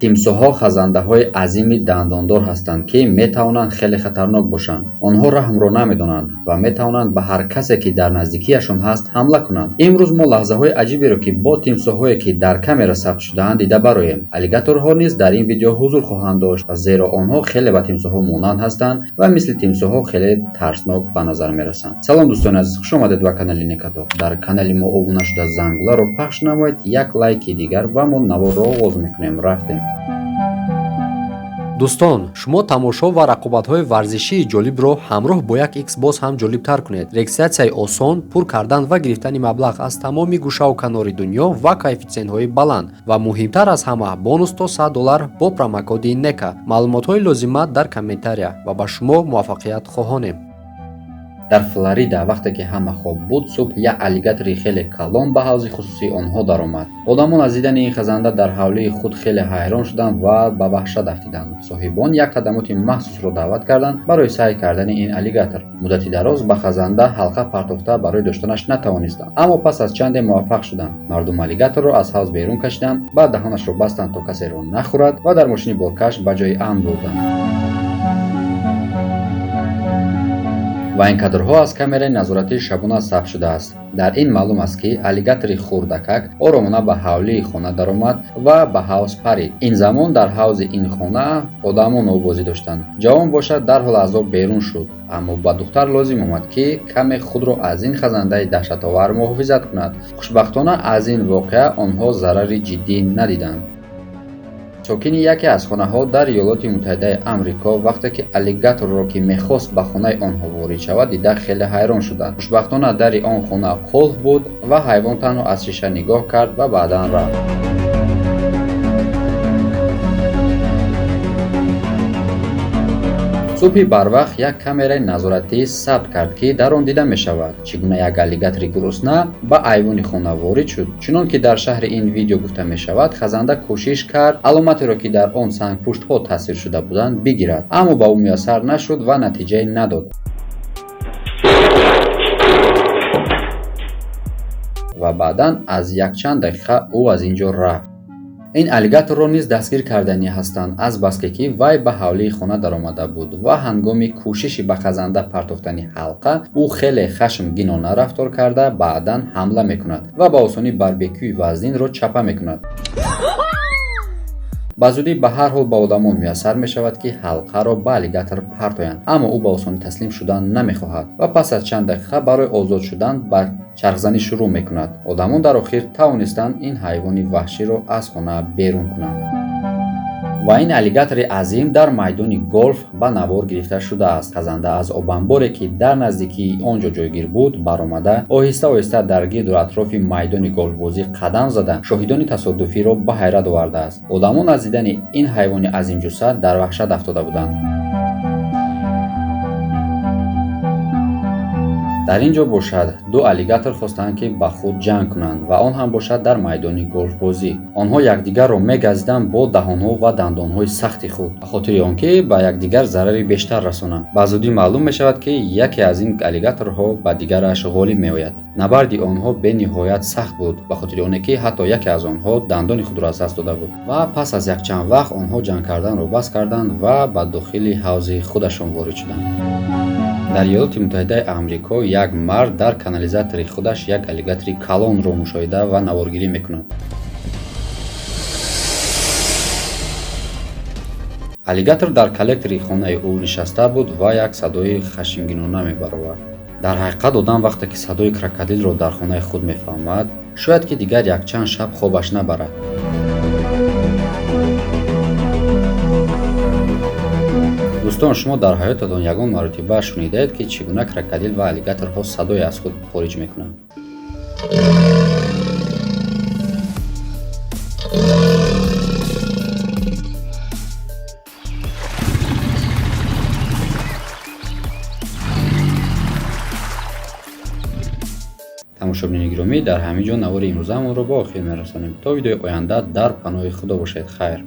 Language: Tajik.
тимсоҳҳо хазандаҳои азими дандондор ҳастанд, ки метавонанд хеле хатарнок бошанд. онҳо раҳмро намедонанд ва метавонанд ба ҳар касе, ки дар наздикиашон ҳаст, ҳамла кунанд. имрӯз мо лаҳзаҳои аҷиберо, ки бо тимсоҳҳое, ки дар камера сабт шудаанд, дида бароем. аллигаторҳо низ дар ин видео ҳузур хоҳанд дошт, зеро онҳо хеле ба тимсоҳҳо монанд ҳастанд ва мисли тимсоҳҳо хеле тарснок ба назар мерасанд. салом дӯстони азиз, хуш омадед ба канали Некатоп. дар канали мо обуна шуда зангуларо пахш намоед, як лайки дигар ва мо наворро оғоз мекунем. рафтем. дӯстон, шумо тамошо ва рақобатҳои варзишии ҷолибро ҳамроҳ бо як икс боз ҳам ҷолибтар кунед. регистратсияи осон, пур кардан ва гирифтани маблағ аз тамоми гӯшаву канори дунё ва коэффициентҳои баланд ва муҳимтар аз ҳама бонус то $100 бо промокоди нека. маълумотҳои лозима дар комментария ва ба шумо муваффақият хоҳонем. дар Флорида вақте ки ҳама хоб буд, субҳ як аллигатори хеле калон ба ҳавзи хусусии онҳо даромад. одамон аз дидани ин хазанда дар ҳавлии худ хеле ҳайрон шуданд ва ба ваҳшат афтиданд. соҳибон як хадамоти махсусро даъват карданд барои сай кардани ин аллигатор. муддати дароз ба хазанда ҳалқа партофта барои доштанаш натавонистанд, аммо пас аз чанде муваффақ шуданд. мардум аллигаторро аз ҳавз берун кашиданд, баъд даҳонашро бастанд то касеро нахӯрад ва дар мошини боркаш ба ҷои амн бурданд. ва ин кадрҳо аз камераи назоратии шабона сабт шудааст. дар ин маълум аст, ки аллигатори хурдакак оромона ба ҳавлии хона даромад ва ба ҳавз парид. ин замон дар ҳавзи ин хона одамон овозӣ доштанд. ҷавон бошад дарҳол аз об берун шуд, аммо ба духтар лозим омад, ки каме худро аз ин хазандаи даҳшатовар муҳофизат кунад. хушбахтона аз ин воқеа онҳо зарари ҷиддӣ надиданд. сокини яке аз хонаҳо дар Иёлоти Муттаҳидаи Амрико вақте ки аллигаторро, ки мехост ба хонаи онҳо ворид шавад, дида хеле ҳайрон шуданд. хушбахтона дари он хона қулф буд ва ҳайвон танҳо аз шиша нигоҳ кард ва баъдан рафт. субҳи барвақт як камераи назоратӣ сабт кард, ки дар он дида мешавад чӣ гуна як аллигатори гурусна ба айвони хона ворид шуд. чунон ки дар шаҳри ин видео гуфта мешавад, хазанда кӯшиш кард аломатеро, ки дар он сангпуштҳо тасвир шуда буданд, бигирад, аммо ба ӯ муяссар нашуд ва натиҷае надод. ва баъдан аз якчанд дақиқа ӯ аз ин ҷо рафт. ин аллигаторро низ дастгир кардани ҳастанд, азбаske ки вай ба ҳавлии хона даромада буд ва ҳангоми кӯшиши ба хазанда партофтани ҳалқа, ӯ хеле хашмгинона рафтор карда баъдан ҳамла мекунад ва ба осонӣ барбекюи вазнинро чапа мекунад. ба зудӣ ба ҳар ҳол ба одамон муяссар мешавад, ки ҳалқаро ба аллигатор партоянд, аммо ӯ ба осонӣ таслим шудан намехоҳад ва пас аз чанд дақиқа барои озод шудан ба чархзанӣ шурӯъ мекунад. одамон дар охир тавонистанд ин ҳайвони ваҳширо аз хона берун кунанд. ва ин аллигатори азим дар майдони голф ба навор гирифта шудааст. хазанда аз обанборе, ки дар наздикии он ҷо ҷойгир буд, баромада оҳиста оҳиста дар гирду атрофи майдони голфбозӣ қадам зада шоҳидони тасодуфиро ба ҳайрат овардааст. одамон аз дидани ин ҳайвони азимҷуса дар ваҳшат афтода буданд. дар ин ҷо бошад ду аллигатор хостанд, ки ба худ ҷанг кунанд ва он ҳам бошад дар майдони голфбозӣ. онҳо якдигарро мегазиданд бо даҳонҳо ва дандонҳои сахти худ, ба хотири он ки ба якдигар зарари бештар расонанд. ба зудӣ маълум мешавад, ки яке аз ин аллигаторҳо ба дигараш ғолиб меояд. набарди онҳо бениҳоят сахт буд, ба хотири оне ки ҳатто яке аз онҳо дандони худро аз даст дода буд. ва пас аз якчанд вақт онҳо ҷанг карданро бас карданд ва ба дохили ҳавзи худашон ворид шуданд. дар Иёлоти Муттаҳидаи Амрико як мард дар канализатори худаш як аллигатори калонро мушоҳида ва наворгирӣ мекунад. аллигатор дар коллектори хонаи ӯ нишаста буд ва як садои хашмгинона мебаровард. дар ҳақиқат одам вақте ки садои крокодилро дар хонаи худ мефаҳмад, шояд ки дигар якчанд шаб хобаш набарад. дӯстон, шумо дар ҳаётатон ягон маротиба шунидаед, ки чӣ гуна крокодил ва аллигаторҳо садое аз худ хориҷ мекунанд? тамошобини гиромӣ, дар ҳамин ҷо навори имрӯзаамонро ба охир мерасонем. то видеои оянда дар паноҳи худо бошед. хайр.